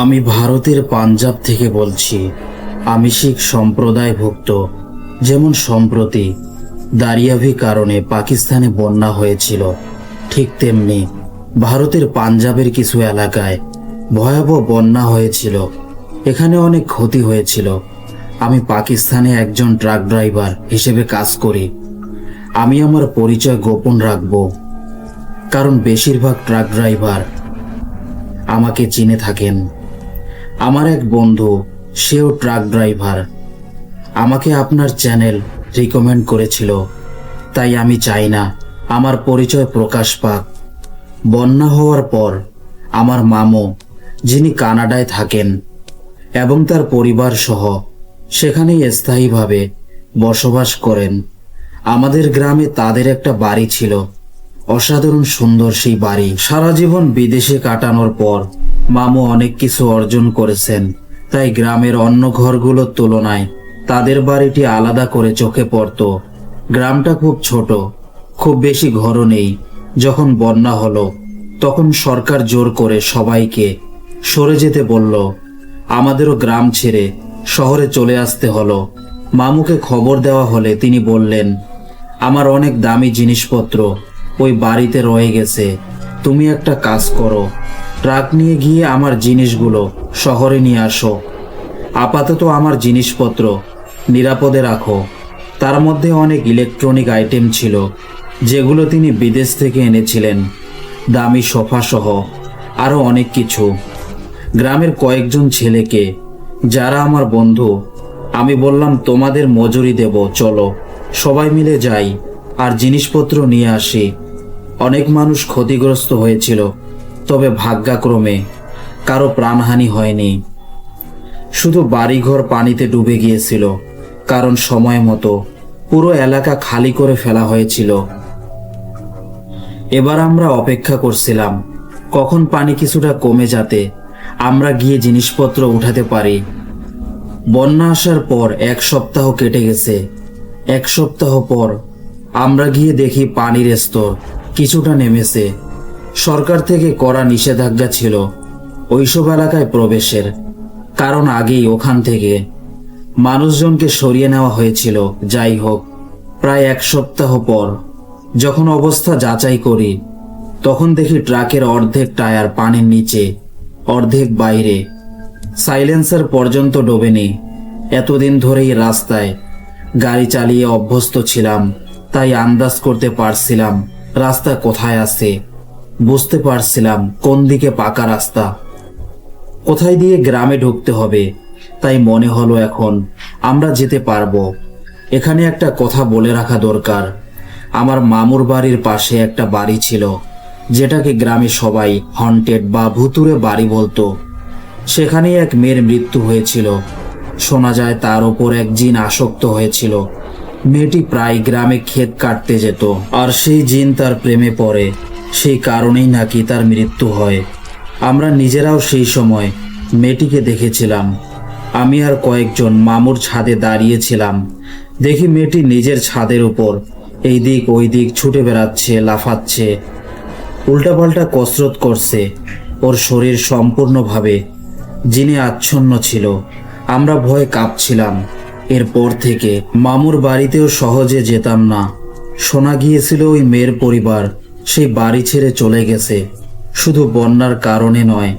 আমি ভারতের পাঞ্জাব থেকে বলছি। আমি শিখ সম্প্রদায়ভুক্ত। যেমন সম্প্রতি দারিয়াভি কারণে পাকিস্তানে বন্যা হয়েছিল, ঠিক তেমনি ভারতের পাঞ্জাবের কিছু এলাকায় ভয়াবহ বন্যা হয়েছিল। এখানে অনেক ক্ষতি হয়েছিল। আমি পাকিস্তানে একজন ট্রাক ড্রাইভার হিসেবে কাজ করি। আমি আমার পরিচয় গোপন রাখব, কারণ বেশিরভাগ ট্রাক ড্রাইভার আমাকে চিনে থাকেন। আমার এক বন্ধু, সেও ট্রাক ড্রাইভার, আমাকে আপনার চ্যানেল রিকমেন্ড করেছিল। তাই আমি চাই না আমার পরিচয় প্রকাশ পাক। বন্যা হওয়ার পর আমার মামু, যিনি কানাডায় থাকেন এবং তার পরিবার সহ সেখানেই স্থায়ীভাবে বসবাস করেন, আমাদের গ্রামে তাদের একটা বাড়ি ছিল। অসাধারণ সুন্দর সেই বাড়ি। সারা জীবন বিদেশে কাটানোর পর মামু অনেক কিছু অর্জন করেছেন, তাই গ্রামের অন্য ঘরগুলোর তুলনায় তাদের বাড়িটি আলাদা করে চোখে পড়ত। গ্রামটা খুব ছোট, খুব বেশি ঘরও নেই। যখন বন্যা হলো তখন সরকার জোর করে সবাইকে সরে যেতে বলল। আমাদেরও গ্রাম ছেড়ে শহরে চলে আসতে হলো। মামুকে খবর দেওয়া হলে তিনি বললেন, আমার অনেক দামি জিনিসপত্র ওই বাড়িতে রয়ে গেছে। তুমি একটা কাজ করো, ট্রাক নিয়ে গিয়ে আমার জিনিসগুলো শহরে নিয়ে আসো। আপাতত আমার জিনিসপত্র নিরাপদে রাখো। তার মধ্যে অনেক ইলেকট্রনিক আইটেম ছিল, যেগুলো তিনি বিদেশ থেকে এনেছিলেন, দামি সোফা সহ আরও অনেক কিছু। গ্রামের কয়েকজন ছেলেকে, যারা আমার বন্ধু, আমি বললাম, তোমাদের মজুরি দেব, চলো সবাই মিলে যাই আর জিনিসপত্র নিয়ে আসি। অনেক মানুষ ক্ষতিগ্রস্ত হয়েছিল, তবে ভাগ্যক্রমে কারো প্রাণহানি হয়নি। শুধু বাড়িঘর পানিতে ডুবে গিয়েছিল, কারণ সময় মতো পুরো এলাকা খালি করে ফেলা হয়েছিল। এবার আমরা অপেক্ষা করছিলাম কখন পানি কিছুটা কমে, যাতে আমরা গিয়ে জিনিসপত্র উঠাতে পারি। বন্যা আসার পর 1 সপ্তাহ কেটে গেছে। 1 সপ্তাহ পর আমরা গিয়ে দেখি পানির স্তর কিছুটা নেমেছে। সরকার থেকে কড়া নিষেধাজ্ঞা ছিল ওইসব এলাকায় প্রবেশের, কারণ আগেই ওখান থেকে মানুষজনকে সরিয়ে নেওয়া হয়েছিল। যাই হোক, প্রায় 1 সপ্তাহ পর যখন অবস্থা যাচাই করি, তখন দেখি ট্রাকের অর্ধেক টায়ার পানির নিচে, অর্ধেক বাইরে। সাইলেন্সার পর্যন্ত ডোবেনি। এতদিন ধরেই রাস্তায় গাড়ি চালিয়ে অভ্যস্ত ছিলাম, তাই আন্দাজ করতে পারছিলাম রাস্তা কোথায় আছে, বুঝতে পারছিলাম কোন দিকে পাকা রাস্তা, কোথায় দিয়ে গ্রামে ঢুকতে হবে। তাই মনে হলো এখন আমরা যেতে পারবো। এখানে একটা কথা বলে রাখা দরকার। আমার মামুর বাড়ির পাশে একটা বাড়ি ছিল, যেটাকে গ্রামে সবাই হন্টেড বা ভুতুরে বাড়ি বলতো। সেখানেই এক মেয়ের মৃত্যু হয়েছিল। শোনা যায় তার ওপর এক জিন আসক্ত হয়েছিল। মেয়েটি প্রায় গ্রামে ক্ষেত কাটতে যেত, আর সেই জিন তার প্রেমে পড়ে। সেই কারণেই নাকি তার মৃত্যু হয়। আমরা নিজেরাও সেই সময় মেয়েটিকে দেখেছিলাম। আমি আর কয়েকজন মামুর ছাদে দাঁড়িয়েছিলাম। দেখি মেয়েটি নিজের ছাদের উপর এই দিক ওই দিক ছুটে বেড়াচ্ছে, লাফাচ্ছে, উল্টাপাল্টা কসরত করছে। ওর শরীর সম্পূর্ণভাবে জিনে আচ্ছন্ন ছিল। আমরা ভয়ে কাঁপছিলাম। এরপর থেকে মামুর বাড়িতেও সহজে যেতাম না। শোনা গিয়েছিল ওই মেয়ের পরিবার সেই বাড়ি ছেড়ে চলে গেছে, শুধু বন্যার কারণে নয়,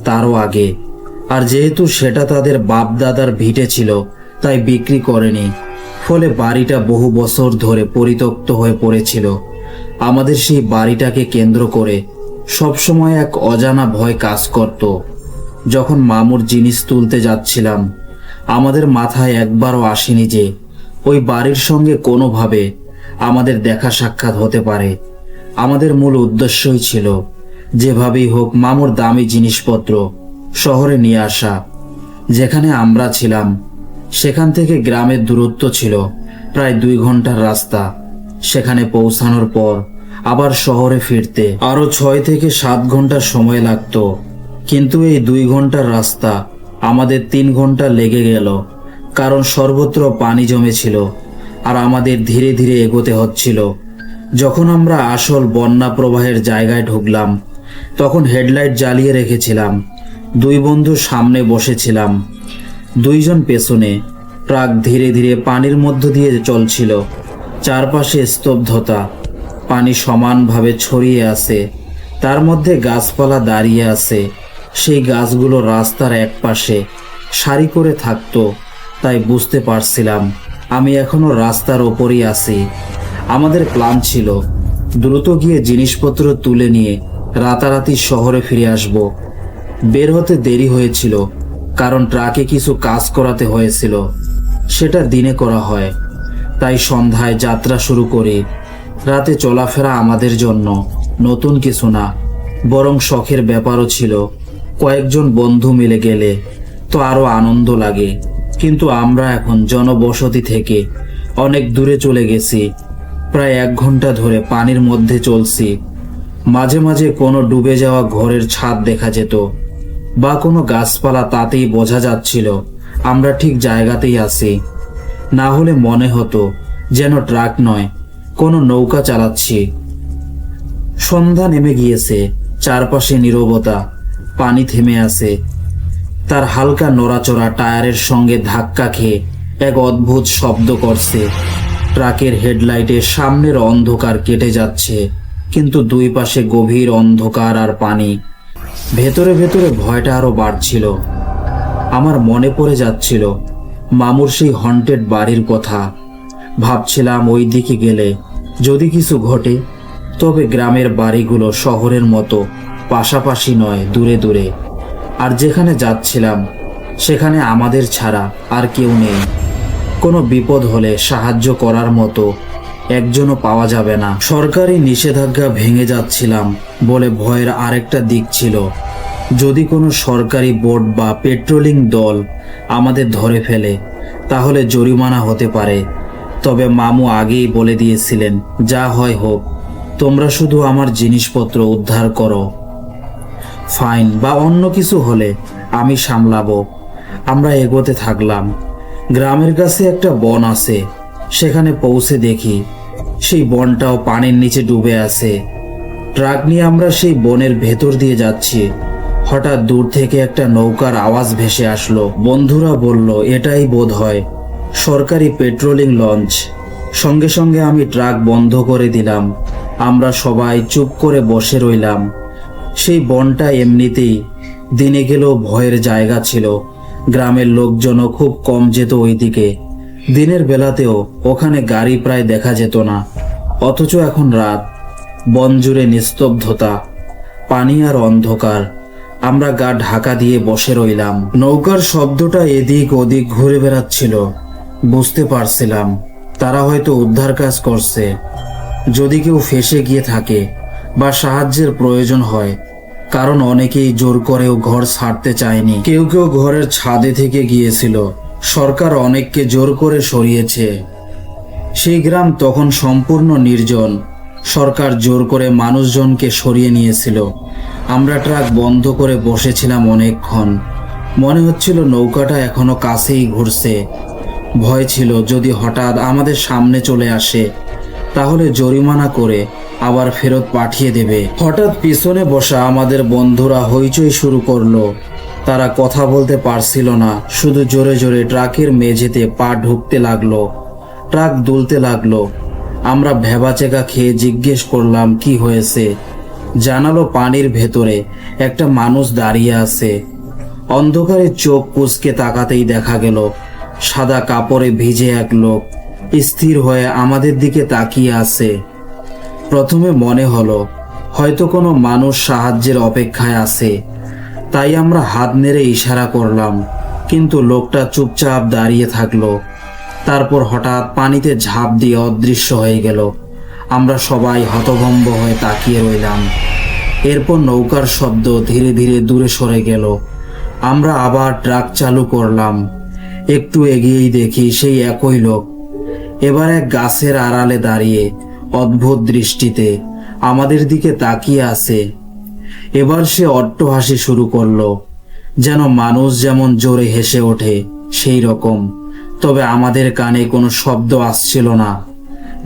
তারও আগে। আর যেহেতু সেটা তাদের বাপ দাদার ভিটে ছিল, তাই বিক্রি করেনি। ফলে বাড়িটা বহু বছর ধরে পরিত্যক্ত হয়ে পড়েছিল। আমাদের সেই বাড়িটাকে কেন্দ্র করে সবসময় এক অজানা ভয় কাজ করত। যখন মামুর জিনিস তুলতে যাচ্ছিলাম, আমাদের মাথায় একবারও আসেনি যে ওই বাড়ির সঙ্গে কোনোভাবে আমাদের দেখা সাক্ষাৎ হতে পারে। আমাদের মূল উদ্দেশ্যই ছিল যেভাবেই হোক মামুর দামি জিনিসপত্র শহরে নিয়ে আসা। যেখানে আমরা ছিলাম সেখান থেকে গ্রামের দূরত্ব ছিল প্রায় 2 ঘন্টার রাস্তা। সেখানে পৌঁছানোর পর আবার শহরে ফিরতে আরো 6 থেকে 7 ঘন্টা সময় লাগতো। কিন্তু এই 2 ঘন্টার রাস্তা আমাদের 3 ঘন্টা লেগে গেল, কারণ সর্বত্র পানি জমেছিল আর আমাদের ধীরে ধীরে এগোতে হচ্ছিল। যখন আমরা আসল বন্যা প্রবাহের জায়গায় ঢুকলাম, তখন হেডলাইট জ্বালিয়ে রেখেছিলাম। দুই বন্ধু সামনে বসেছিলাম, দুইজন পেছনে। ট্রাক ধীরে ধীরে পানির মধ্য দিয়ে চলছিল। চারপাশে স্তব্ধতা, পানি সমানভাবে ছড়িয়ে আছে, তার মধ্যে গাছপালা দাঁড়িয়ে আছে। সেই গাছগুলো রাস্তার একপাশে সারি করে থাকতো, তাই বুঝতে পারছিলাম আমি এখনো রাস্তার ওপরই আছি। আমাদের প্ল্যান ছিল দ্রুত গিয়ে জিনিসপত্র তুলে নিয়ে রাতারাতি শহরে ফিরে আসব। বের হতে দেরি হয়েছিল, কারণ ট্রাকে কিছু কাজ করাতে হয়েছিল। সেটা দিনে করা হয়, তাই সন্ধ্যায় যাত্রা শুরু করি। রাতে চলাফেরা আমাদের জন্য নতুন কিছু না, বরং শখের ব্যাপারও ছিল। কয়েকজন বন্ধু মিলে গেলে তো আরো আনন্দ লাগে। কিন্তু আমরা এখন জনবসতি থেকে অনেক দূরে চলে গেছি। প্রায় 1 ঘন্টা ধরে পানির মধ্যে চলছি। মাঝে মাঝে কোনো ডুবে যাওয়া ঘরের ছাদ দেখা যেত বা কোনো গাছপালা, তাতেই বোঝা যাচ্ছিল আমরা ঠিক জায়গাতেই আছি। না হলে মনে হতো যেন ট্রাক নয়, কোনো নৌকা চালাচ্ছি। সন্ধ্যা নেমে গিয়েছে, চারপাশে নীরবতা। পানি থেমে আছে, তার হালকা নড়াচড়া টায়ারের সঙ্গে ধাক্কা খেয়ে এক অদ্ভুত শব্দ করছে। ট্রাকের হেডলাইটের সামনের অন্ধকার কেটে যাচ্ছে, কিন্তু দুই পাশে গভীর অন্ধকার আর পানি। ভেতরে ভেতরে ভয়টা আরো বাড়ছিল। আমার মনে পড়ে যাচ্ছিল মামুর সেই হন্টেড বাড়ির কথা। ভাবছিলাম ওই দিকে গেলে যদি কিছু ঘটে, তবে গ্রামের বাড়িগুলো শহরের মতো পাশাপাশি নয়, দূরে দূরে। আর যেখানে যাচ্ছিলাম সেখানে আমাদের ছাড়া আর কেউ নেই। কোনো বিপদ হলে সাহায্য করার মতো একজনও পাওয়া যাবে না। সরকারি নিষেধাজ্ঞা ভেঙে যাচ্ছিলাম বলে ভয়ের আরেকটা দিক ছিল, যদি কোনো সরকারি বোট বা পেট্রোলিং দল আমাদের ধরে ফেলে তাহলে জরিমানা হতে পারে। তবে মামু আগেই বলে দিয়েছিলেন, যা হয় হোক, তোমরা শুধু আমার জিনিসপত্র উদ্ধার করো। ফাইন বা অন্য কিছু হলে আমি সামলাবো। আমরা এগোতে থাকলাম। গ্রামের কাছে একটা বন আছে, সেখানে পৌঁছে দেখি সেই বনটাও পানির নিচে ডুবে আছে। ট্রাক নিয়ে আমরা সেই বনের ভেতর দিয়ে যাচ্ছি। হঠাৎ দূর থেকে একটা নৌকার আওয়াজ ভেসে আসলো। বন্ধুরা বলল, এটাই বোধ হয় সরকারি পেট্রোলিং লঞ্চ। সঙ্গে সঙ্গে আমি ট্রাক বন্ধ করে দিলাম। আমরা সবাই চুপ করে বসে রইলাম। সেই বনটা এমনিতেই দিনে গেলেও ভয়ের জায়গা ছিল। গ্রামের লোকজনও খুব কম যেত ওইদিকে। দিনের বেলাতেও ওখানে গাড়ি প্রায় দেখা যেত না। অথচ এখন রাত, বন জুড়ে নিস্তব্ধতা, পানি আর অন্ধকার। আমরা গা ঢাকা দিয়ে বসে রইলাম। নৌকার শব্দটা এদিক ওদিক ঘুরে বেড়াচ্ছিল। বুঝতে পারছিলাম তারা হয়তো উদ্ধার কাজ করছে। যদি কেউ ফেঁসে গিয়ে থাকে বা সাহায্যের প্রয়োজন হয়, কারণ অনেকেই জোর করেও ঘর ছাড়তে চায়নি। কেউ কেউ ঘরের ছাদে থেকে গিয়েছিল। সরকার অনেককে জোর করে সরিয়েছে। সেই গ্রাম তখন সম্পূর্ণ নির্জন। সরকার জোর করে মানুষজনকে সরিয়ে নিয়েছিল। আমরা ট্রাক বন্ধ করে বসেছিলাম অনেকক্ষণ। মনে হচ্ছিল নৌকাটা এখনো কাছেই ঘুরছে। ভয় ছিল যদি হঠাৎ আমাদের সামনে চলে আসে তাহলে জরিমানা করে আবার ফেরত পাঠিয়ে দেবে। হঠাৎ পিছনে বসা আমাদের বন্ধুরা হইচই শুরু করলো। তারা কথা বলতে পারছিল না, শুধু জোরে জোরে ট্রাকের মেঝেতে পা ঢুকতে লাগলো। ট্রাক দুলতে লাগলো। আমরা ভেবাচেকা খেয়ে জিজ্ঞেস করলাম, কি হয়েছে? জানালো পানির ভেতরে একটা মানুষ দাঁড়িয়ে আছে। অন্ধকারে চোখ কুঁচকে তাকাতেই দেখা গেল সাদা কাপড়ে ভিজে এক লোক স্থির হয়ে আমাদের দিকে তাকিয়ে আছে। প্রথমে মনে হলো হয়তো কোনো মানুষ সাহায্যের অপেক্ষায় আছে, তাই আমরা হাত নেড়ে ইশারা করলাম, কিন্তু লোকটা চুপচাপ দাঁড়িয়ে থাকলো। তারপর হঠাৎ পানিতে ঝাঁপ দিয়ে অদৃশ্য হয়ে গেল। আমরা সবাই হতভম্ব হয়ে তাকিয়ে রইলাম। এরপর নৌকার শব্দ ধীরে ধীরে দূরে সরে গেল। আমরা আবার ট্রাক চালু করলাম। একটু এগিয়েই দেখি সেই একই লোক এবার এক গাছের আড়ালে দাঁড়িয়ে অদ্ভুত দৃষ্টিতে আমাদের দিকে তাকিয়ে আছে। এবার সে অট্টহাসি শুরু করলো, যেন মানুষ যেমন জোরে হেসে ওঠে সেই রকম। তবে আমাদের কানে কোনো শব্দ আসছিল না।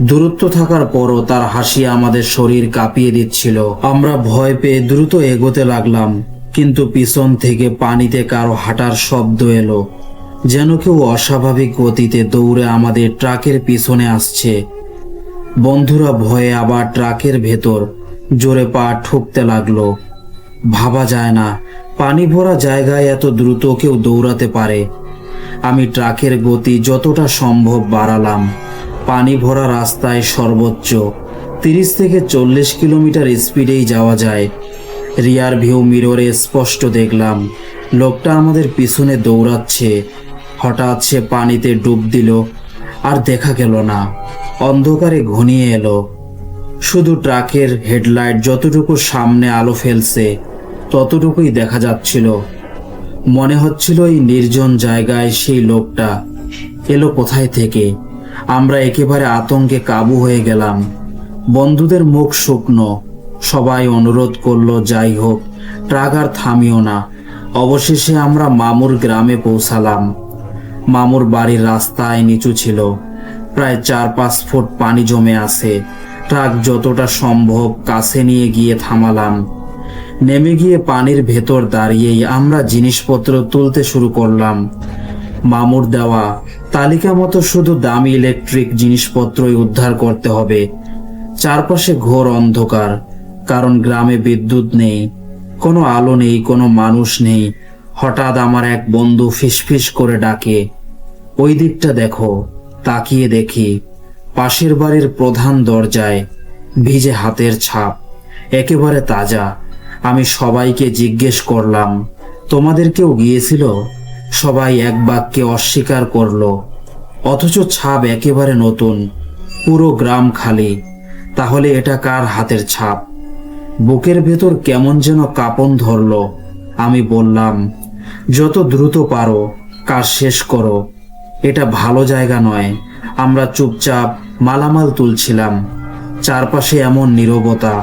দূরত্ব থাকার পরও তার হাসি আমাদের শরীর কাঁপিয়ে দিচ্ছিল। আমরা ভয় পেয়ে দ্রুত এগোতে লাগলাম। কিন্তু পিছন থেকে পানিতে কারো হাঁটার শব্দ এলো, যেন কেউ অস্বাভাবিক গতিতে দৌড়ে আমাদের ট্রাকের পিছনে আসছে। বন্ধুরা ভয়ে আবার ট্রাকের ভেতর জোরে পা ঠুকতে লাগলো। ভাবা যায় না পানি ভরা জায়গায় এত দ্রুত কেউ দৌড়াতে পারে। আমি ট্রাকের গতি যতটা সম্ভব বাড়ালাম। পানি ভরা রাস্তায় সর্বোচ্চ 30 থেকে 40 কিলোমিটার স্পিডেই যাওয়া যায়। রিয়ার ভিউ মিররে স্পষ্ট দেখলাম লোকটা আমাদের পিছনে দৌড়াচ্ছে। হঠাৎ সে পানিতে ডুব দিল, আর দেখা গেল না। অন্ধকারে ঘনিয়ে এলো। শুধু ট্রাকের হেডলাইট যতটুকু সামনে আলো ফেলছে ততটুকুই দেখা যাচ্ছিল। মনে হচ্ছিল এই নির্জন জায়গায় সেই লোকটা এলো কোথায় থেকে। আমরা একেবারে আতঙ্কে কাবু হয়ে গেলাম। বন্ধুদের মুখ শুকনো। সবাই অনুরোধ করলো যাই হোক ট্রাক আর থামিও না। অবশেষে আমরা মামুর গ্রামে পৌঁছালাম। মামুর বাড়ির রাস্তায় নিচু ছিল, প্রায় 4-5 ফুট পানি জমে আছে। ট্রাক যতটা সম্ভব কাছে নিয়ে গিয়ে থামালাম। নেমে গিয়ে পানির ভেতর দাঁড়িয়েই আমরা জিনিসপত্র তুলতে শুরু করলাম। মামুর দেওয়া তালিকা মতো শুধু দামি ইলেকট্রিক জিনিসপত্রই উদ্ধার করতে হবে। চারপাশে ঘোর অন্ধকার, কারণ গ্রামে বিদ্যুৎ নেই, কোনো আলো নেই, কোনো মানুষ নেই। হঠাৎ আমার এক বন্ধু ফিসফিস করে ডাকে, ওই দিকটা দেখো। তাকিয়ে দেখি পাশের বাড়ির প্রধান দরজায় ভিজে হাতের ছাপ, একেবারে তাজা। আমি সবাইকে জিজ্ঞেস করলাম, তোমাদের কেউ গিয়েছিল? সবাই এক বাক্যে অস্বীকার করলো। অথচ ছাপ একেবারে নতুন, পুরো গ্রাম খালি। তাহলে এটা কার হাতের ছাপ? বুকের ভেতর কেমন যেন কাঁপন ধরলো। আমি বললাম, যত দ্রুত পারো কাজ শেষ করো, এটা ভালো জায়গা নয়। আমরা চুপচাপ মালামাল তুলছিলাম। চারপাশে এমন নীরবতা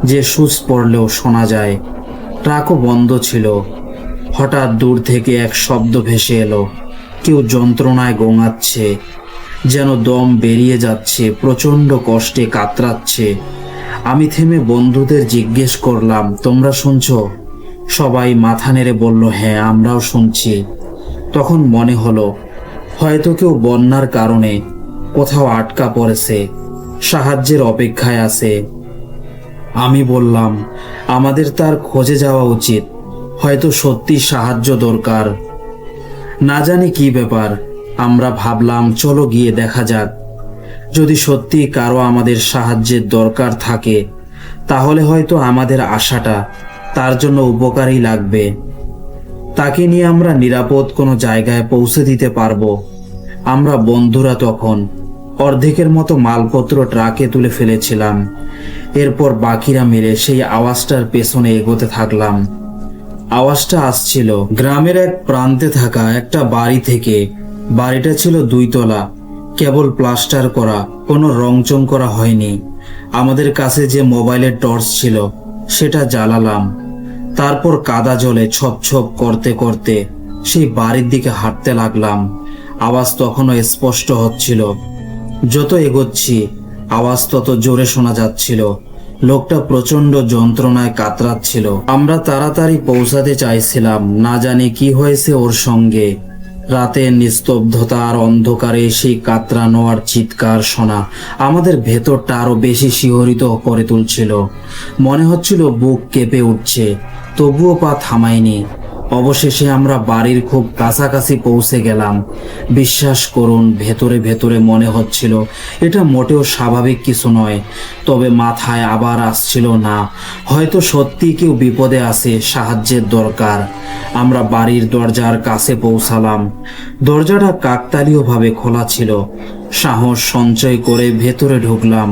যে সুচ পড়লেও শোনা যায়। ট্রাকও বন্ধ ছিল। হঠাৎ দূর থেকে এক শব্দ ভেসে এলো। কেউ যন্ত্রণায় গোঙাচ্ছে, যেন দম বেরিয়ে যাচ্ছে, প্রচণ্ড কষ্টে কাতরাচ্ছে। আমি থেমে বন্ধুদের জিজ্ঞেস করলাম, তোমরা শুনছো? সবাই মাথা নেড়ে বলল, হ্যাঁ আমরাও শুনছি। তখন মনে হলো হয়তো কেউ বন্যার কারণে কোথাও আটকা পড়েছে, সাহায্যের অপেক্ষায় আছে। আমি বললাম, আমাদের তার খোঁজে যাওয়া উচিত, হয়তো সত্যি সাহায্য দরকার। না জানি কি ব্যাপার, আমরা ভাবলাম চলো গিয়ে দেখা যাক। যদি সত্যি কারো আমাদের সাহায্যের দরকার থাকে তাহলে হয়তো আমাদের আশাটা তার জন্য উপকারী লাগবে। তাকে নিয়ে আমরা নিরাপদ কোনো জায়গায় পৌঁছে দিতে পারবো। আমরা বন্ধুরা তখন অর্ধেকের মতো মালপত্র ট্রাকে তুলে ফেলেছিলাম। এরপর বাকিরা মিলে সেই আওয়াজটার পেছনে এগোতে থাকলাম। আওয়াজটা আসছিল গ্রামের এক প্রান্তে থাকা একটা বাড়ি থেকে। বাড়িটা ছিল 2 তলা, কেবল প্লাস্টার করা, কোনো রংচং করা হয়নি। আমাদের কাছে যে মোবাইলের টর্চ ছিল সেটা জ্বালালাম। তারপর কাদা জলে ছপ ছপ করতে করতে সেই বাড়ির দিকে হাঁটতে লাগলাম। আওয়াজ তখনও স্পষ্ট হচ্ছিল। যত এগোচ্ছি আওয়াজ তত জোরে শোনা যাচ্ছিল। লোকটা প্রচন্ড যন্ত্রণায় কাতরাচ্ছিল। আমরা তাড়াতাড়ি পৌঁছাতে চাইছিলাম, না জানি কি হয়েছে ওর সঙ্গে। রাতের নিস্তব্ধতা আর অন্ধকারে সেই কাতরানো আর চিৎকার শোনা আমাদের ভেতরটা আরো বেশি শিহরিত করে তুলছিল। মনে হচ্ছিল বুক কেঁপে উঠছে, তবুও পা থামায়নি। অবশেষে আমরা বাড়ির খুব কাছাকাছি পৌঁছে গেলাম। বিশ্বাস করুন, ভেতরে ভেতরে মনে হচ্ছিল এটা মোটেও স্বাভাবিক কিছু নয়, তবে মাথায় আবার আসছিল না, হয়তো সত্যি কেউ বিপদে আছে, সাহায্যের দরকার। আমরা বাড়ির দরজার কাছে পৌঁছালাম। দরজাটা কাকতালীয়ভাবে খোলা ছিল। সাহস সঞ্চয় করে ভেতরে ঢুকলাম।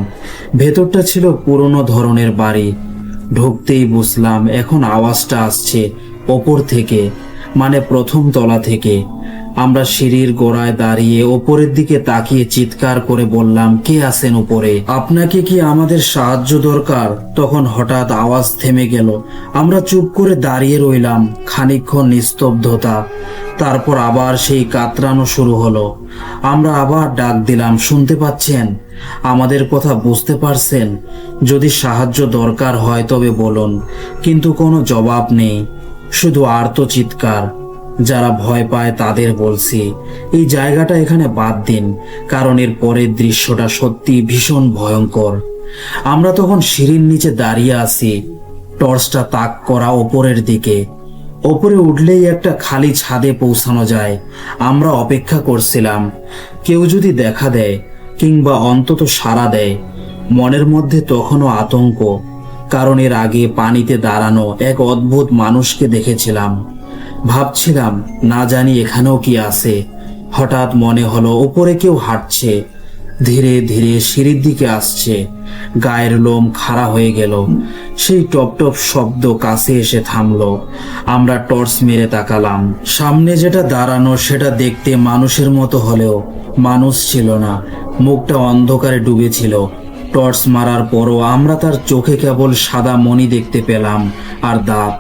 ভেতরটা ছিল পুরনো ধরনের বাড়ি। ঢুকতেই বুঝলাম এখন আওয়াজটা আসছে ওপর থেকে, মানে প্রথম তলা থেকে। আমরা সিঁড়ির গোড়ায় দাঁড়িয়ে ওপরের দিকে তাকিয়ে চিৎকার করে বললাম, কে আছেন উপরে? আপনাকে কি আমাদের সাহায্য দরকার? তখন হঠাৎ আওয়াজ থেমে গেল। আমরা চুপ করে দাঁড়িয়ে রইলাম। খানিকক্ষণ নিস্তব্ধতা, তারপর আবার সেই কাতরানো শুরু হলো। আমরা আবার ডাক দিলাম, শুনতে পাচ্ছেন? আমাদের কথা বুঝতে পারছেন? যদি সাহায্য দরকার হয় তবে বলুন। কিন্তু কোনো জবাব নেই। শুধু আর্ত চিৎকার। যারা ভয় পায় তাদের বলছি, এই জায়গাটা এখানে বাদ দিন, কারণ এর পরের দৃশ্যটা সত্যি ভীষণ ভয়ঙ্কর। আমরা তখন সিঁড়ির নিচে দাঁড়িয়ে আছি, টর্চটা তাক করা ওপরের দিকে। ওপরে উঠলেই একটা খালি ছাদে পৌঁছানো যায়। আমরা অপেক্ষা করছিলাম কেউ যদি দেখা দেয় কিংবা অন্তত সাড়া দেয়। মনের মধ্যে তখনও আতঙ্ক, কারণ এর আগে পানিতে দাঁড়ানো এক অদ্ভুত মানুষকে দেখেছিলাম। ভাবছিলাম না জানি এখানেও কি আছে। হঠাৎ মনে হলো উপরে কেউ হাঁটছে, ধীরে ধীরে সিঁড়ির দিকে আসছে। গায়ের লোম খাড়া হয়ে গেল। সেই টপ টপ শব্দ কাছে এসে থামলো। আমরা টর্চ মেরে তাকালাম। সামনে যেটা দাঁড়ানো সেটা দেখতে মানুষের মতো হলেও মানুষ ছিল না, মুখটা অন্ধকারে ডুবেছিল। টর্চ মারার পরও আমরা তার চোখে কেবল সাদা মণি দেখতে পেলাম আর দাঁত।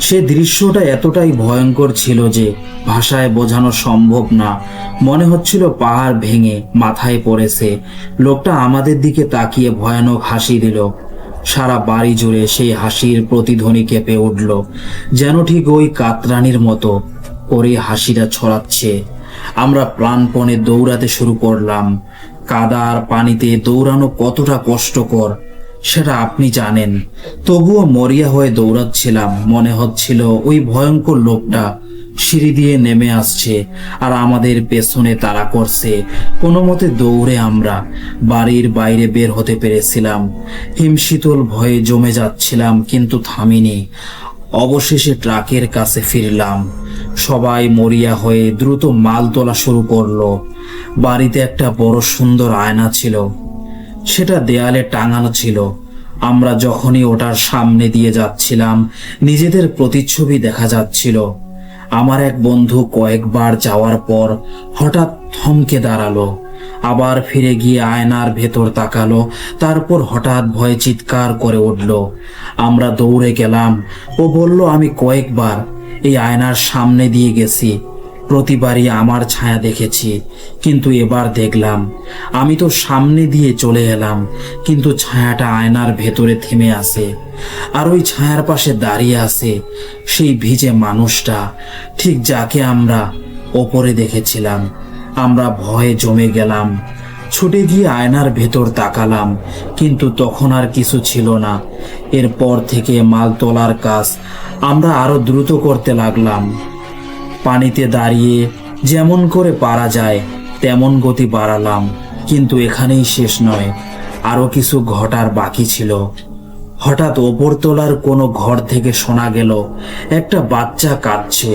সে দৃশ্যটা এতটাই ভয়ঙ্কর ছিল যে ভাষায় বোঝানো সম্ভব না। মনে হচ্ছিল পাহাড় ভেঙে মাথায় পড়েছে। লোকটা আমাদের দিকে তাকিয়ে ভয়ানক হাসি দিল। সারা বাড়ি জুড়ে সেই হাসির প্রতিধ্বনি কেঁপে উঠল, যেন ঠিক ওই কাতরানির মতো করে হাসিটা ছড়াচ্ছে। আমরা প্রাণপণে দৌড়াতে শুরু করলাম। কাদা আর পানিতে দৌড়ানো কতটা কষ্টকর সেটা আপনি জানেন। তবুও মরিয়া হয়ে দৌড়াচ্ছিলাম। মনে হচ্ছিল ওই ভয়ঙ্কর লোকটা সিঁড়ি দিয়ে নেমে আসছে আর আমাদের পেছনে তাড়া করছে। কোনো মতে দৌড়ে আমরা বাড়ির বাইরে বের হতে পেরেছিলাম। হিমশীতল ভয়ে জমে যাচ্ছিলাম, কিন্তু থামিনি। অবশেষে ট্রাকের কাছে ফিরলাম। সবাই মরিয়া হয়ে দ্রুত মাল তোলা শুরু করলো। বাড়িতে একটা বড় সুন্দর আয়না ছিল, সেটা দেয়ালে টাঙানো ছিল। আমরা যখনই ওটার সামনে দিয়ে যাচ্ছিলাম নিজেদের প্রতিচ্ছবি দেখা যাচ্ছিল। আমার এক বন্ধু কয়েকবার যাওয়ার পর হঠাৎ থমকে দাঁড়ালো, আবার ফিরে গিয়ে আয়নার ভেতর তাকালো, তারপর হঠাৎ ভয়ে চিৎকার করে উঠল। আমরা দৌড়ে গেলাম। ও বলল, আমি কয়েকবার এই আয়নার সামনে দিয়ে গেছি, প্রতিবারই আমার ছায়া দেখেছি, কিন্তু এবার দেখলাম আমি তো সামনে দিয়ে চলে এলাম, কিন্তু ছায়াটা আয়নার ভেতরে থেমে আছে। আর ওই ছায়ার পাশে দাঁড়িয়ে আছে সেই ভিজে মানুষটা, ঠিক যাকে আমরা ওপরে দেখেছিলাম। আমরা ভয়ে জমে গেলাম। ছুটে গিয়ে আয়নার ভেতর তাকালাম, কিন্তু তখন আর কিছু ছিল না। এরপর থেকে মাল তোলার কাজ আমরা আরো দ্রুত করতে লাগলাম। পানিতে দাঁড়িয়ে যেমন করে পারা যায় তেমন গতি বাড়ালাম, কিন্তু এখানেই শেষ নয়, আরো কিছু ঘটার বাকি ছিল। হঠাৎ ওপরতলার কোনো ঘর থেকে শোনা গেল একটা বাচ্চা কাঁদছে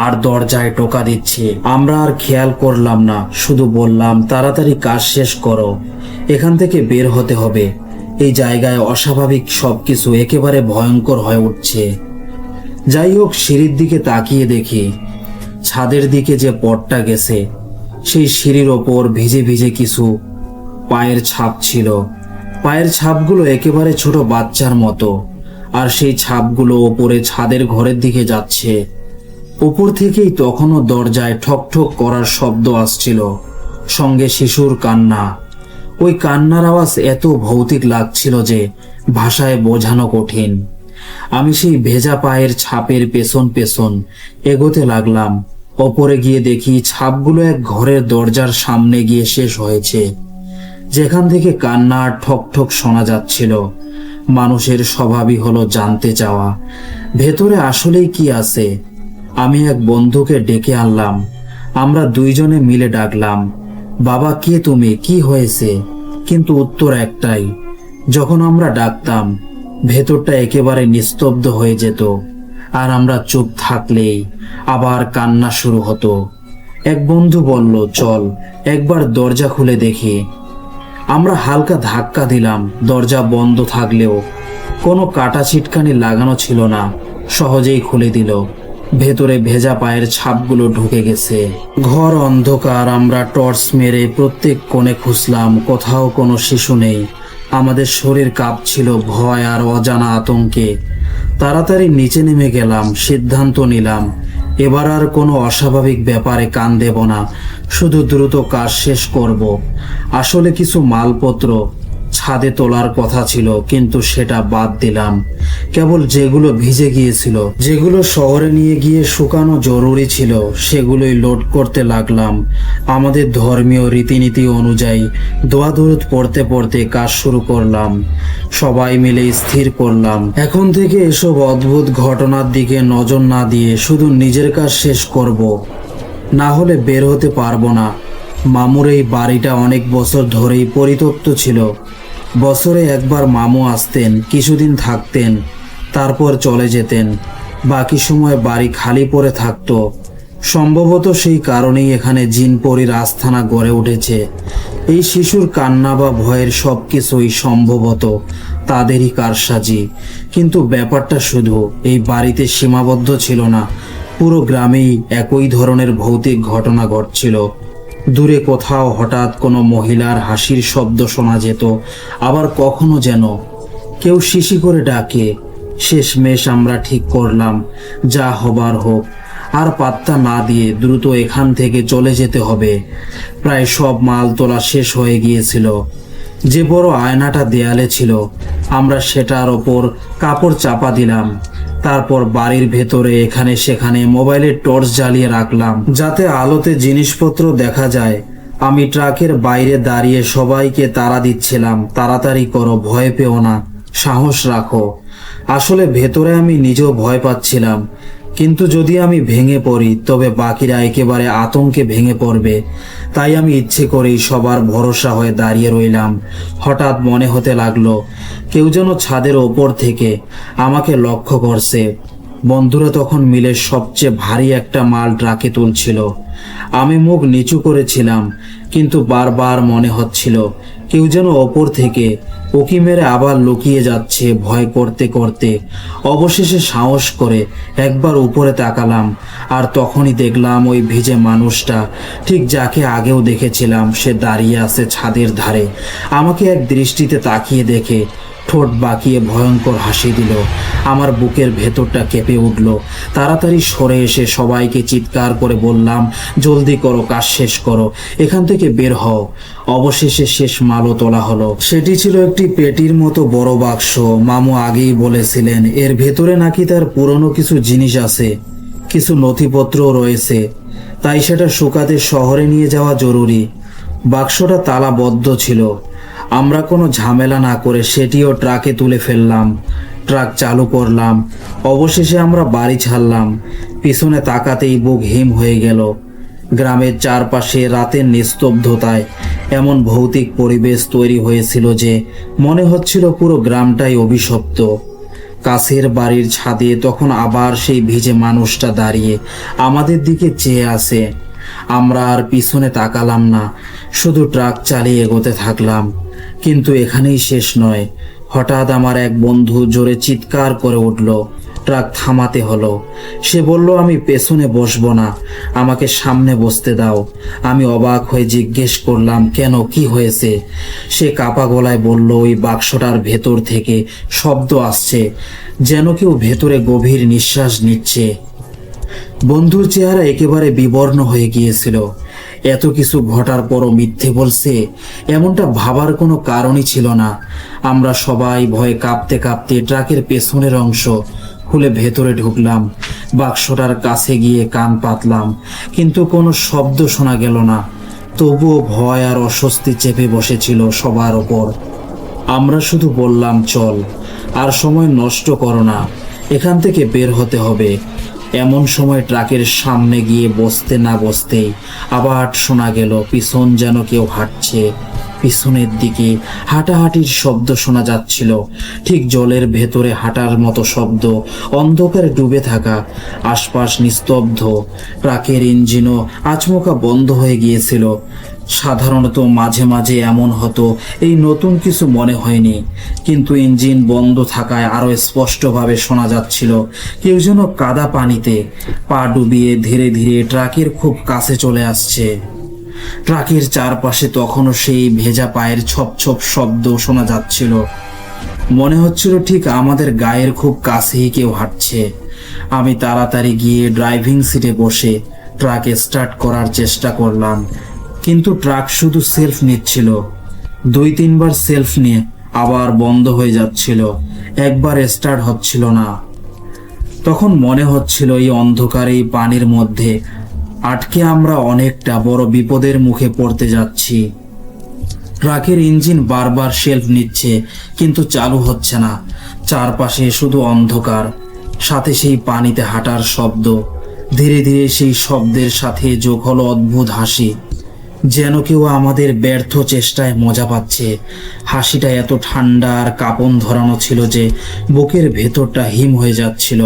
আর দরজায় টোকা দিচ্ছে। আমরা আর খেয়াল করলাম না, শুধু বললাম, তাড়াতাড়ি কাজ শেষ করো, এখান থেকে বের হতে হবে। এই জায়গায় অস্বাভাবিক সবকিছু একেবারে ভয়ঙ্কর হয়ে উঠছে। যাই হোক, সিঁড়ির দিকে তাকিয়ে দেখি ছাদের দিকে যে পথটা গেছে সেই সিঁড়ির ওপর ভিজে ভিজে কিছু পায়ের ছাপ ছিল। পায়ের ছাপগুলো একেবারে ছোট বাচ্চার মতো, আর সেই ছাপগুলো ওপরে ছাদের ঘরের দিকে যাচ্ছে। উপর থেকেই তখনও দরজায় ঠক ঠক করার শব্দ আসছিল, সঙ্গে শিশুর কান্না। ওই কান্নার আওয়াজ এত ভৌতিক লাগছিল যে ভাষায় বোঝানো কঠিন। আমি সেই ভেজা পায়ের ছাপের পেছন পেছন এগোতে লাগলাম। ওপরে গিয়ে দেখি ছাপগুলো এক ঘরের দরজার সামনে গিয়ে শেষ হয়েছে, যেখান থেকে কান্না আর ঠক ঠক শোনা যাচ্ছিল। মানুষের স্বভাবই হলো জানতে চাওয়া, ভেতরে আসলেই কি আছে। আমি এক বন্ধুকে ডেকে আনলাম। আমরা দুইজনে মিলে ডাকলাম, বাবা, কে তুমি, কি হয়েছে? কিন্তু উত্তর একটাই। যখন আমরা ডাকতাম ভেতরটা একেবারে নিস্তব্ধ হয়ে যেত, আর আমরা চুপ থাকলেই আবার কান্না শুরু হতো। এক বন্ধু বলল, চল একবার দরজা খুলে দেখি। আমরা হালকা ধাক্কা দিলাম। দরজা বন্ধ থাকলেও কোনো কাটা ছিটকানি লাগানো ছিল না, সহজেই খুলে দিল। ভেতরে ভেজা পায়ের ছাপগুলো ঢুকে গেছে। ঘর অন্ধকার। আমরা টর্চ মেরে প্রত্যেক কোণে খুঁজলাম, কোথাও কোনো শিশু নেই। আমাদের শরীর কাঁপছিল ভয় আর অজানা আতঙ্কে। তাড়াতাড়ি নিচে নেমে গেলাম। সিদ্ধান্ত নিলাম এবার আর কোনো অস্বাভাবিক ব্যাপারে কান দেব না, শুধু দ্রুত কাজ শেষ করব। আসলে কিছু মালপত্র ছাদে তোলার কথা ছিল, কিন্তু সেটা বাদ দিলাম। কেবল যেগুলো ভিজে গিয়েছিল, যেগুলো শহরে নিয়ে গিয়ে শুকানো জরুরি ছিল, সেগুলোই লোড করতে লাগলাম। আমাদের ধর্মীয় রীতিনীতি অনুযায়ী দোয়া দরুদ পড়তে পড়তে কাজ শুরু করলাম। সবাই মিলে স্থির করলাম, এখন থেকে এসব অদ্ভুত ঘটনার দিকে নজর না দিয়ে শুধু নিজের কাজ শেষ করব, না হলে বের হতে পারবো না। মামুর এই বাড়িটা অনেক বছর ধরেই পরিত্যক্ত ছিল। বছরে একবার মামু আসতেন, কিছুদিন থাকতেন, তারপর চলে যেতেন। বাকি সময় বাড়ি খালি পড়ে থাকতো। সম্ভবত সেই কারণেই এখানে জিনপরির আস্থানা গড়ে উঠেছে। এই শিশুর কান্না বা ভয়ের সবকিছুই সম্ভবত তাদেরই কারসাজি। কিন্তু ব্যাপারটা শুধু এই বাড়িতে সীমাবদ্ধ ছিল না, পুরো গ্রামেই একই ধরনের ভৌতিক ঘটনা ঘটছিল। দূরে কোথাও হঠাৎ কোনো মহিলার হাসির শব্দ শোনা যেত, আবার কখনো যেন কেউ শিশি করে ডাকে। শেষমেশ আমরা ঠিক করলাম, যা হবার হোক, আর পাত্তা না দিয়ে দ্রুত এখান থেকে চলে যেতে হবে। প্রায় সব মাল তোলা শেষ হয়ে গিয়েছিল। যে বড় আয়নাটা দেয়ালে ছিল, আমরা সেটার ওপর কাপড় চাপা দিলাম। তারপর বাড়ির ভেতরে এখানে সেখানে মোবাইলের টর্চ জ্বালিয়ে রাখলাম, যাতে আলোতে জিনিসপত্র দেখা যায়। আমি ট্রাকের বাইরে দাঁড়িয়ে সবাইকে তাড়া দিচ্ছিলাম, তাড়াতাড়ি করো, ভয় পেও না, সাহস রাখো। আসলে ভেতরে আমি নিজেও ভয় পাচ্ছিলাম, কিন্তু যদি আমি ভেঙে পড়ি তবে বাকিরা একেবারে আতঙ্কে ভেঙে পড়বে। তাই আমি ইচ্ছে করেই সবার ভরসা হয়ে দাঁড়িয়ে রইলাম। হঠাৎ মনে হতে লাগলো কেউ যেন ছাদের ওপর থেকে আমাকে লক্ষ্য করছে। বন্ধুরা তখন মিলে সবচেয়ে ভারী একটা মাল ট্রাকে তুলছিল। আমি মুখ নিচু করেছিলাম, কিন্তু বারবার মনে হচ্ছিল কেউ যেন ওপর থেকে উকি মেরে আবার লুকিয়ে যাচ্ছে। ভয় করতে করতে অবশেষে সাহস করে একবার উপরে তাকালাম, আর তখনই দেখলাম ওই ভিজে মানুষটা, ঠিক যাকে আগেও দেখেছিলাম, সে দাঁড়িয়ে আছে ছাদের ধারে। আমাকে এক দৃষ্টিতে তাকিয়ে দেখে ঠোঁট বাঁকিয়ে ভয়ঙ্কর হাসি দিল। আমার বুকের ভেতরটা কেঁপে উঠল। তাড়াতাড়ি সরে এসে সবাইকে চিৎকার করে বললাম, জলদি করো, কাজ শেষ করো, এখান থেকে বের হও। অবশেষে শেষ মালও তোলা হলো। সেটি ছিল একটি পেটির মতো বড় বাক্স। মামু আগেই বলেছিলেন এর ভেতরে নাকি তার পুরনো কিছু জিনিস আছে, কিছু নথিপত্রও রয়েছে, তাই সেটা শুকাতে শহরে নিয়ে যাওয়া জরুরি। বাক্সটা তালাবদ্ধ ছিল। আমরা কোনো ঝামেলা না করে সেটিও ট্রাকে তুলে ফেললাম, ট্রাক চালু করলাম। অবশেষে আমরা বাড়ি ছাড়লাম। পিছনে তাকাতেই বুক হিম হয়ে গেল। গ্রামের চারপাশে রাতের নিস্তব্ধতায় এমন ভৌতিক পরিবেশ তৈরি হয়েছিল যে মনে হচ্ছিল পুরো গ্রামটাই অভিশপ্ত। কাছের বাড়ির ছাদে তখন আবার সেই ভিজে মানুষটা দাঁড়িয়ে আমাদের দিকে চেয়ে আছে। আমরা আর পিছনে তাকালাম না, শুধু ট্রাক চালিয়ে এগোতে থাকলাম। কিন্তু এখানেই শেষ নয়। হঠাৎ আমার এক বন্ধু জোরে চিৎকার করে উঠল। ট্রাক থামাতে হলো। সে বলল, আমি পেছনে বসবো না, আমাকে সামনে বসতে দাও। আমি অবাক হয়ে জিজ্ঞেস করলাম, কেন, কি হয়েছে? সে কাপা গলায় বলল, ওই বাক্সটার ভেতর থেকে শব্দ আসছে, যেন কেউ ভেতরে গভীর নিঃশ্বাস নিচ্ছে। বন্ধুর চেহারা একেবারে বিবর্ণ হয়ে গিয়েছিল। এত কিছু ঘটার পরও মিথ্যে বলছে, এমনটা ভাবার কোনো কারণই ছিল না। আমরা সবাই ভয়ে কাঁপতে কাঁপতে ট্রাকের পেছনের অংশ খুলে ভেতরে ঢুকলাম। বাক্সটার কাছে গিয়ে কান পাতলাম, কিন্তু কোনো শব্দ শোনা গেল না। তবুও ভয় আর অস্বস্তি চেপে বসেছিল সবার ওপর। আমরা শুধু বললাম, চল, আর সময় নষ্ট করো না, এখান থেকে বের হতে হবে। এমন সময় ট্রাকের সামনে গিয়ে বসতে না বসতেই আবার শোনা গেল পিছন যেন কেউ হাঁটছে। পিছনের দিকে হাঁটাহাঁটির শব্দ শোনা যাচ্ছিল, ঠিক জলের ভেতরে হাঁটার মতো শব্দ। অন্ধকারে ডুবে থাকা, আশপাশ নিস্তব্ধ। ট্রাকের ইঞ্জিনও আচমকা বন্ধ হয়ে গিয়েছিল। সাধারণত মাঝে মাঝে এমন হতো, এই নতুন কিছু মনে হয়নি, কিন্তু ইঞ্জিন বন্ধ থাকায় আরো স্পষ্টভাবে শোনা যাচ্ছিল কেউ যেন কাদা পানিতে পা ডুবিয়ে ধীরে ধীরে ট্রাকের খুব কাছে চলে আসছে। ট্রাকের চারপাশে তখনও সেই ভেজা পায়ের ছপ ছপ শব্দ শোনা যাচ্ছিল। মনে হচ্ছিল ঠিক আমাদের গায়ের খুব কাছেই কেউ হাঁটছে। আমি তাড়াতাড়ি গিয়ে ড্রাইভিং সিটে বসে ট্রাক স্টার্ট করার চেষ্টা করলাম, কিন্তু ট্রাক শুধু সেলফ নিচ্ছিল। 2-3 বার সেলফ নিয়ে আবার বন্ধ হয়ে যাচ্ছিল, একবার স্টার্ট হচ্ছিল না। তখন মনে হচ্ছিল এই অন্ধকারে এই পানির মধ্যে আটকে আমরা অনেকটা বড় বিপদের মুখে পড়তে যাচ্ছি। ট্রাকের ইঞ্জিন বারবার সেলফ নিচ্ছে কিন্তু চালু হচ্ছে না। চারপাশে শুধু অন্ধকার, সাথে সেই পানিতে হাঁটার শব্দ। ধীরে ধীরে সেই শব্দের সাথে যোগ হলো অদ্ভুত হাসি, যেন কেউ আমাদের ব্যর্থ চেষ্টায় মজা পাচ্ছে। হাসিটা এত ঠান্ডা আর কাঁপন ধরানো ছিল যে বুকের ভেতরটা হিম হয়ে যাচ্ছিল।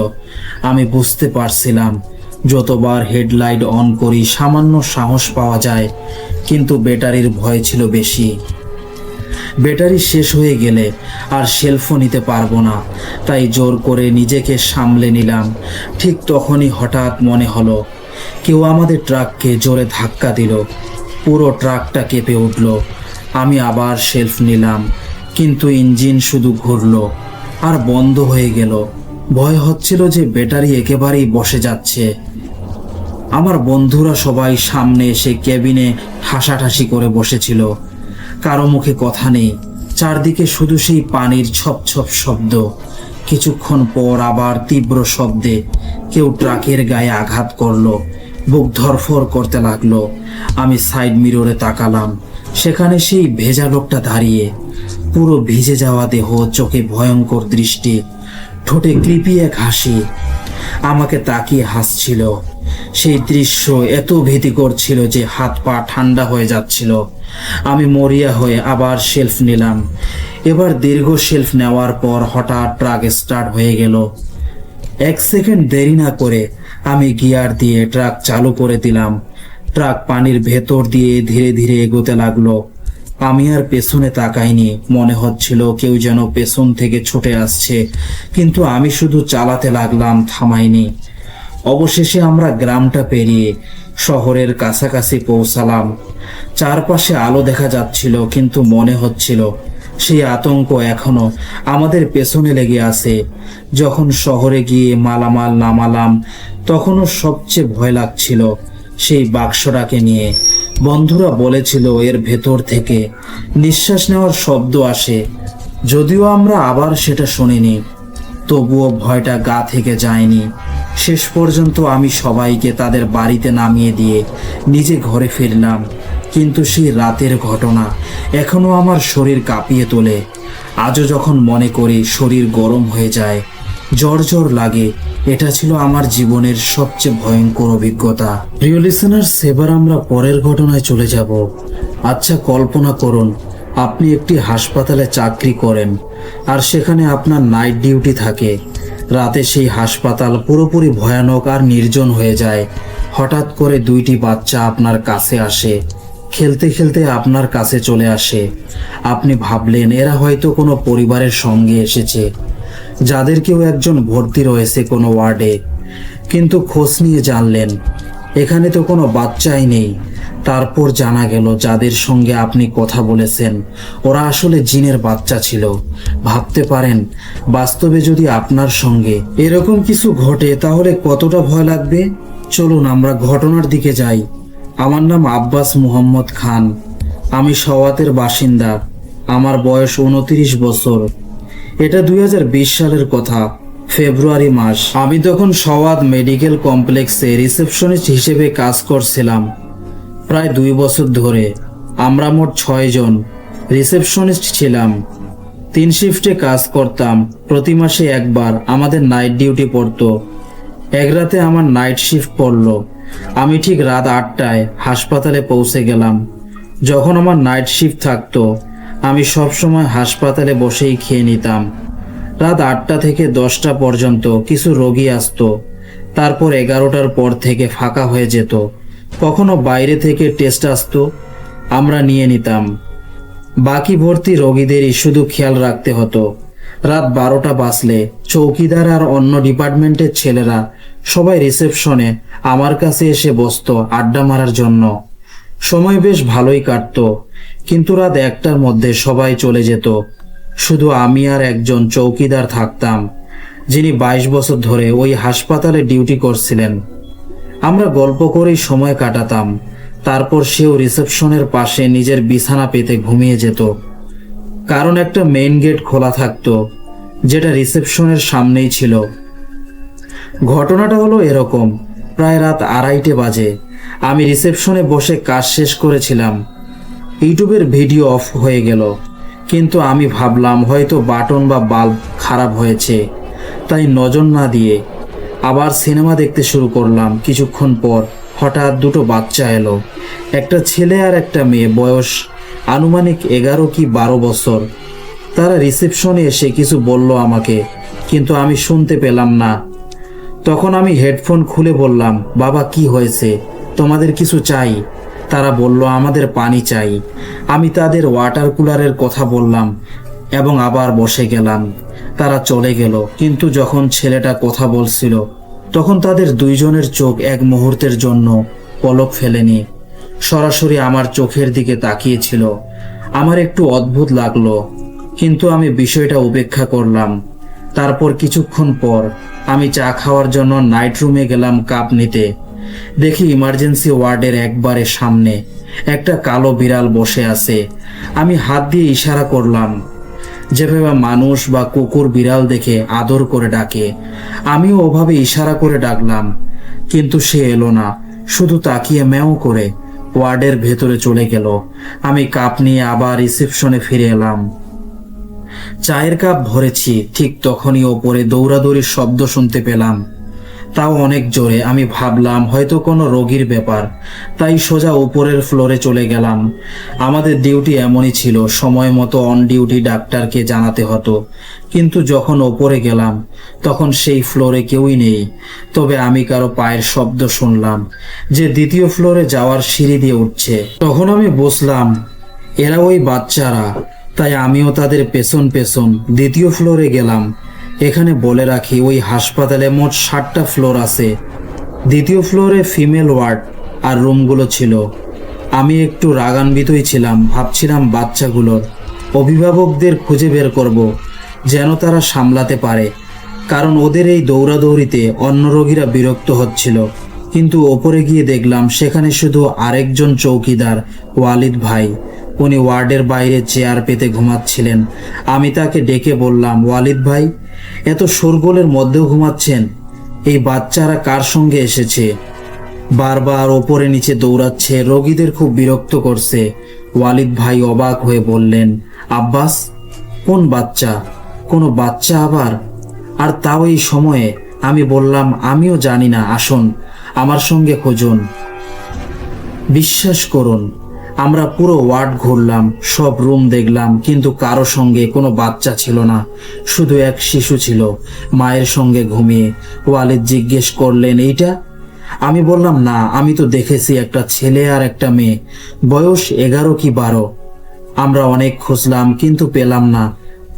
আমি বুঝতে পারছিলাম যতবার হেডলাইট অন করি সামান্য সাহস পাওয়া যায়, কিন্তু ব্যাটারির ভয় ছিল বেশি। ব্যাটারি শেষ হয়ে গেলে আর সেলফও নিতে পারবো না, তাই জোর করে নিজেকে সামলে নিলাম। ঠিক তখনই হঠাৎ মনে হলো কেউ আমাদের ট্রাককে জোরে ধাক্কা দিল। পুরো ট্রাকটা কেঁপে উঠল। আমি আবার সেলফ নিলাম, কিন্তু ইঞ্জিন শুধু ঘুরলো আর বন্ধ হয়ে গেল। ভয় হচ্ছিল যে ব্যাটারি একেবারেই বসে যাচ্ছে। আমার বন্ধুরা সবাই সামনে এসে কেবিনে ঠাসাঠাসি করে বসেছিল। কারো মুখে কথা নেই, চারদিকে শুধু সেই পানির ছপ ছপ শব্দ। কিছুক্ষণ পর আবার তীব্র শব্দে কেউ ট্রাকের গায়ে আঘাত করলো। বুক ধরফর করতে লাগলো। আমি সাইড মিররে তাকালাম, সেখানে সেই ভেজা লোকটা দাঁড়িয়ে, পুরো ভিজে যাওয়া দেহ, চোখে ভয়ঙ্কর দৃষ্টি, ঠোঁটে কৃপি এক হাসি। আমাকে তাকিয়ে হাসছিল। সেই দৃশ্য এত ভীতিকর ছিল যে হাত পা ঠান্ডা হয়ে যাচ্ছিল। আমি মরিয়া হয়ে আবার সেলফ নিলাম। এবার দীর্ঘ সেলফ নেওয়ার পর হঠাৎ ট্রাক স্টার্ট হয়ে গেল। 1 সেকেন্ড দেরি না করে আমি গিয়ার দিয়ে ট্রাক চালু করে দিলাম। ট্রাক পানির ভেতর দিয়ে ধীরে ধীরে এগোতে লাগলো। আমি আর পেছনে তাকাইনি। মনে হচ্ছিল কেউ যেন পেছন থেকে ছুটে আসছে, কিন্তু আমি শুধু চালাতে লাগলাম, থামাইনি। অবশেষে আমরা গ্রামটা পেরিয়ে শহরের কাছাকাছি পৌঁছালাম। চারপাশে আলো দেখা যাচ্ছিল, কিন্তু মনে হচ্ছিল সেই আতঙ্ক এখনো আমাদের পেছনে লেগে আছে। যখন শহরে গিয়ে মালামাল নামালাম, তখনও সবচেয়ে ভয় লাগছিল সেই বাক্সটাকে নিয়ে। বন্ধুরা বলেছিল এর ভেতর থেকে নিঃশ্বাস নেওয়ার শব্দ আসে। যদিও আমরা আবার সেটা শুনিনি, তবুও ভয়টা গা থেকে যায়নি। শেষ পর্যন্ত আমি সবাইকে তাদের বাড়িতে নামিয়ে দিয়ে নিজে ঘরে ফিরলাম। কিন্তু সেই রাতের ঘটনা এখনো আমার শরীর কাঁপিয়ে তোলে। আজও যখন মনে করি শরীর গরম হয়ে যায়, জ্বর জ্বর লাগে। এটা ছিল আমার জীবনের সবচেয়ে ভয়ঙ্কর অভিজ্ঞতা। প্রিয় লিসেনার্স, এবার আমরা পরের ঘটনায় চলে যাব। আচ্ছা, কল্পনা করুন আপনি একটি হাসপাতালে চাকরি করেন আর সেখানে আপনার নাইট ডিউটি থাকে। রাতে সেই হাসপাতাল পুরোপুরি ভয়ানক আর নির্জন হয়ে যায়। হঠাৎ করে 2টি বাচ্চা আপনার কাছে আসে, খেলতে খেলতে আপনার কাছে চলে আসে। আপনি ভাবলেন এরা হয়তো কোনো পরিবারের সঙ্গে এসেছে, যাদের কেউ একজন ভর্তি রয়েছে কোনো ওয়ার্ডে। কিন্তু খোঁজ নিয়ে জানলেন এখানে তো কোনো বাচ্চাই নেই। তারপর জানা গেল যাদের সঙ্গে আপনি কথা বলেছেন ওরা আসলে জিনের বাচ্চা ছিল। ভাবতে পারেন বাস্তবে যদি আপনার সঙ্গে এরকম কিছু ঘটে তাহলে কতটা ভয় লাগবে। চলুন আমরা ঘটনার দিকে যাই। আমার নাম আব্বাস মুহাম্মদ খান। আমি সওয়াতের বাসিন্দা। আমার বয়স 29 বছর। এটা 2020 সালের কথা, ফেব্রুয়ারি মাস। আমি তখন সওয়াত মেডিকেল কমপ্লেক্সে রিসেপশনিস্ট হিসেবে কাজ করছিলাম প্রায় 2 বছর ধরে। আমরা মোট 6 জন রিসেপশনিস্ট ছিলাম। 3 শিফটে কাজ করতাম। প্রতি মাসে একবার আমাদের নাইট ডিউটি পড়তো। এক রাতে আমার নাইট শিফট পড়লো। আমি ঠিক রাত 8টায় হাসপাতালে পৌঁছে গেলাম। যখন আমার নাইট শিফট থাকতো আমি সবসময় হাসপাতালে বসেই খেয়ে নিতাম। রাত 8টা থেকে 10টা পর্যন্ত কিছু রোগী আসতো, তারপর 11টার পর থেকে ফাঁকা হয়ে যেত। কখনো বাইরে থেকে টেস্ট আসতো, আমরা নিয়ে নিতাম। বাকি ভর্তি রোগীদেরই শুধু খেয়াল রাখতে হতো। রাত 12টা বাজলে চৌকিদার আর অন্য ডিপার্টমেন্টের ছেলেরা সবাই রিসেপশনে আমার কাছে এসে বসতো আড্ডা মারার জন্য। সময় বেশ ভালোই কাটতো, কিন্তু রাত 1টার মধ্যে সবাই চলে যেত। শুধু আমি আর একজন চৌকিদার থাকতাম, যিনি 22 বছর ধরে ওই হাসপাতালে ডিউটি করছিলেন। আমরা গল্প করেই সময় কাটাতাম। তারপর সেও রিসেপশনের পাশে নিজের বিছানা পেতে ঘুমিয়ে যেত। কারণ একটা মেইন গেট খোলা থাকতো, যেটা রিসেপশনের সামনেই ছিল। ঘটনাটা হলো এরকম, প্রায় রাত 2:30 বাজে। আমি রিসেপশনে বসে কাজ শেষ করেছিলাম। ইউটিউবের ভিডিও অফ হয়ে গেল, কিন্তু আমি ভাবলাম হয়তো বাটন বা বাল্ব খারাপ হয়েছে, তাই নজর না দিয়ে আবার সিনেমা দেখতে শুরু করলাম। কিছুক্ষণ পর হঠাৎ দুটো বাচ্চা এলো, একটা ছেলে আর একটা মেয়ে, বয়স আনুমানিক 11 কি 12 বছর। তারা রিসেপশনে এসে কিছু বলল আমাকে, কিন্তু আমি শুনতে পেলাম না। তখন আমি হেডফোন খুলে বললাম, বাবা কি হয়েছে, তোমাদের কিছু চাই? তারা বলল, আমাদের পানি চাই। আমি তাদের ওয়াটার কুলারের কথা বললাম এবং আবার বসে গেলাম। তারা চলে গেল, কিন্তু যখন ছেলেটা কথা বলছিল তখন তাদের দুইজনের চোখ এক মুহূর্তের জন্য পলক ফেলেনি, সরাসরি আমার চোখের দিকে তাকিয়েছিল। আমার একটু অদ্ভুত লাগলো, কিন্তু আমি বিষয়টা উপেক্ষা করলাম। তারপর কিছুক্ষণ পর আমি চা খাওয়ার জন্য নাইট রুমে গেলাম কাপ নিতে। দেখি ইমার্জেন্সি ওয়ার্ডের একবারে সামনে একটা কালো বিড়াল বসে আছে। আমি হাত দিয়ে ইশারা করলাম, যেভাবে মানুষ বা কুকুর বিড়াল দেখে আদর করে ডাকে, আমিও ওভাবে ইশারা করে ডাকলাম, কিন্তু সে এলো না, শুধু তাকিয়ে ম্যাও করে ওয়ার্ডের ভেতরে চলে গেল। আমি কাপ নিয়ে আবার রিসেপশনে ফিরে এলাম। চায়ের কাপ ভরেছি, ঠিক তখনই ওপরে দৌড়াদৌড়ির শব্দ শুনতে পেলাম, তাও অনেক জোরে। আমি ভাবলাম হয়তো কোনো রোগীর ব্যাপার, তাই সোজা উপরের ফ্লোরে চলে গেলাম। আমাদের ডিউটি এমনই ছিল, সময় মতো অন ডিউটি ডাক্তারকে জানাতে হতো। কিন্তু যখন ওপরে গেলাম তখন সেই ফ্লোরে কেউই নেই। তবে আমি কারো পায়ের শব্দ শুনলাম, যে দ্বিতীয় ফ্লোরে যাওয়ার সিঁড়ি দিয়ে উঠছে। তখন আমি বুঝলাম এরা ওই বাচ্চারা, তাই আমিও তাদের পেছন পেছন দ্বিতীয় ফ্লোরে গেলাম। এখানে বলে রাখি, ওই হাসপাতালে মোট 7টা ফ্লোর আছে। দ্বিতীয় ফ্লোরে ফিমেল ওয়ার্ড আর রুমগুলো ছিল। আমি একটু রাগান্বিতই ছিলাম, ভাবছিলাম বাচ্চাগুলোর অভিভাবকদের খুঁজে বের করব, যেন তারা সামলাতে পারে, কারণ ওদের এই দৌড়াদৌড়িতে অন্য রোগীরা বিরক্ত হচ্ছিল। কিন্তু ওপরে গিয়ে দেখলাম সেখানে শুধু আরেকজন চৌকিদার, ওয়ালিদ ভাই। উনি ওয়ার্ডের বাইরে চেয়ার পেতে ঘুমাচ্ছিলেন। আমি তাকে ডেকে বললাম, ওয়ালিদ ভাই, এত শোরগোলের মধ্যেও ঘুমাচ্ছেন? এই বাচ্চারা কার সঙ্গে এসেছে? বারবার ওপরে নিচে দৌড়াচ্ছে, রোগীদের খুব বিরক্ত করছে। ওয়ালিদ ভাই অবাক হয়ে বললেন, আব্বাস? কোন বাচ্চা? কোনো বাচ্চা আবার? আর তাও এই সময়ে? আমি বললাম, আমিও জানি না, আসুন আমার সঙ্গে খুঁজুন। বিশ্বাস করুন, আমরা পুরো ওয়ার্ড ঘুরলাম, সব রুম দেখলাম, কিন্তু কারো সঙ্গে কোনো বাচ্চা ছিল না, শুধু এক শিশু ছিল মায়ের সঙ্গে ঘুমিয়ে। ওয়ালিদ জিজ্ঞেস করলেন, এইটা? আমি বললাম, না, আমি তো দেখেছি একটা ছেলে আর একটা মেয়ে, বয়স 11 কি 12। আমরা অনেক খুঁজলাম কিন্তু পেলাম না।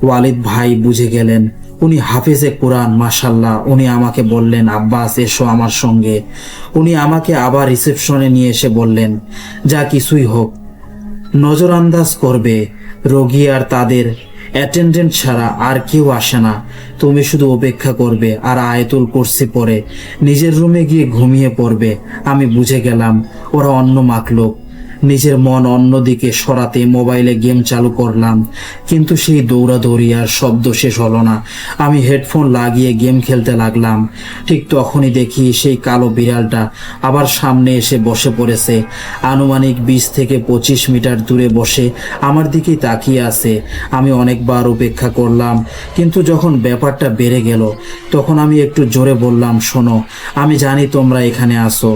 ওয়ালিদ ভাই বুঝে গেলেন, উনি হাফেজে কোরআন, মাশাল্লাহ। উনি আমাকে বললেন, আব্বাস এসো আমার সঙ্গে। উনি আমাকে আবার রিসেপশনে নিয়ে এসে বললেন, যা কিছুই হোক নজরআন্দাজ করবে, রোগী আর তাদের অ্যাটেন্ডেন্ট ছাড়া আর কেউ আসে না। তুমি শুধু অপেক্ষা করবে আর আয়াতুল কুরসি পড়ে নিজের রুমে গিয়ে ঘুমিয়ে পড়বে। আমি বুঝে গেলাম ওরা অন্য মাখলুক। নিজের মন অন্যদিকে সরাতে মোবাইলে গেম চালু করলাম, কিন্তু সেই দৌড়াদৌড়ি আর শব্দ শেষ হলো না। আমি হেডফোন লাগিয়ে গেম খেলতে লাগলাম। ঠিক তখনই দেখি সেই কালো বিড়ালটা আবার সামনে এসে বসে পড়েছে। আনুমানিক 20 থেকে 25 মিটার দূরে বসে আমার দিকেই তাকিয়ে আছে। আমি অনেকবার উপেক্ষা করলাম, কিন্তু যখন ব্যাপারটা বেড়ে গেল তখন আমি একটু জোরে বললাম, শোনো, আমি জানি তোমরা এখানে আসো,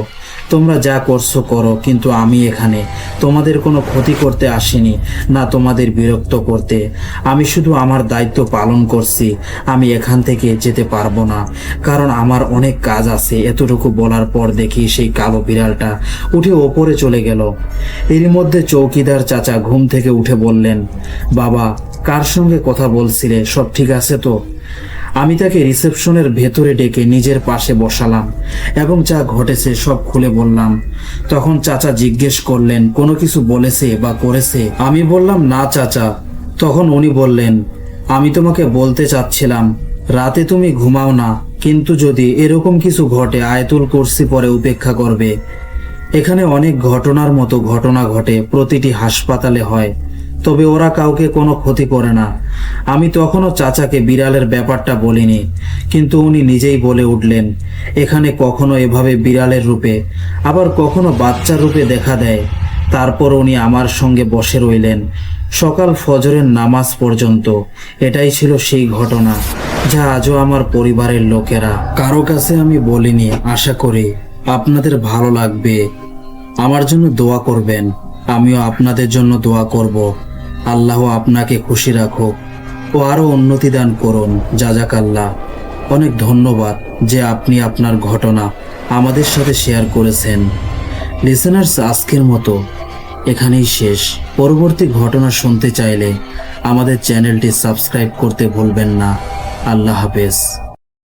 তোমরা যা করছো করো, কিন্তু আমি এখানে তোমাদের কোনো ক্ষতি করতে আসিনি, না তোমাদের বিরক্ত করতে। আমি শুধু আমার দায়িত্ব পালন করছি। আমি এখান থেকে যেতে পারবো না, কারণ আমার অনেক কাজ আছে। এতটুকু বলার পর দেখি সেই কালো বিড়ালটা উঠে ওপরে চলে গেল। এর মধ্যে চৌকিদার চাচা ঘুম থেকে উঠে বললেন, বাবা, কার সঙ্গে কথা বলছিলে? সব ঠিক আছে তো? আমি তাকে রিসেপশনের ভেতরে ডেকে নিজের পাশে বসালাম এবং যা ঘটেছে সব খুলে বললাম। তখন চাচা জিজ্ঞেস করলেন, কোনো কিছু বলেছে বা করেছে? আমি বললাম, না চাচা। তখন উনি বললেন, আমি তোমাকে বলতে চাচ্ছিলাম, রাতে তুমি ঘুমাও না, কিন্তু যদি এরকম কিছু ঘটে আয়াতুল কুরসি পরে উপেক্ষা করবে। এখানে অনেক ঘটনার মতো ঘটনা ঘটে, প্রতিটি হাসপাতালে হয়। তবে ওরা কাউকে কোনো ক্ষতি করে না। আমি তখনও চাচাকে বিড়ালের ব্যাপারটা বলিনি, কিন্তু উনি নিজেই বলে উঠলেন, এখানে কখনো এভাবে বিড়ালের রূপে আবার কখনো বাচ্চার রূপে দেখা দেয়। তারপর উনি আমার সঙ্গে বসে রইলেন সকাল ফজরের নামাজ পর্যন্ত। এটাই ছিল সেই ঘটনা যা আজও আমার পরিবারের লোকেরা কারো কাছে আমি বলিনি। আশা করি আপনাদের ভালো লাগবে। আমার জন্য দোয়া করবেন, আমিও আপনাদের জন্য দোয়া করব। আল্লাহ আপনাকে খুশি রাখুক ও আরো উন্নতি দান করুন। জাজাকাল্লাহ। অনেক ধন্যবাদ যে আপনি আপনার ঘটনা আমাদের সাথে শেয়ার করেছেন। লিসেনার্স, আজকের মতো এখানেই শেষ। পরবর্তী ঘটনা শুনতে চাইলে আমাদের চ্যানেলটি সাবস্ক্রাইব করতে ভুলবেন না। আল্লাহ হাফেজ।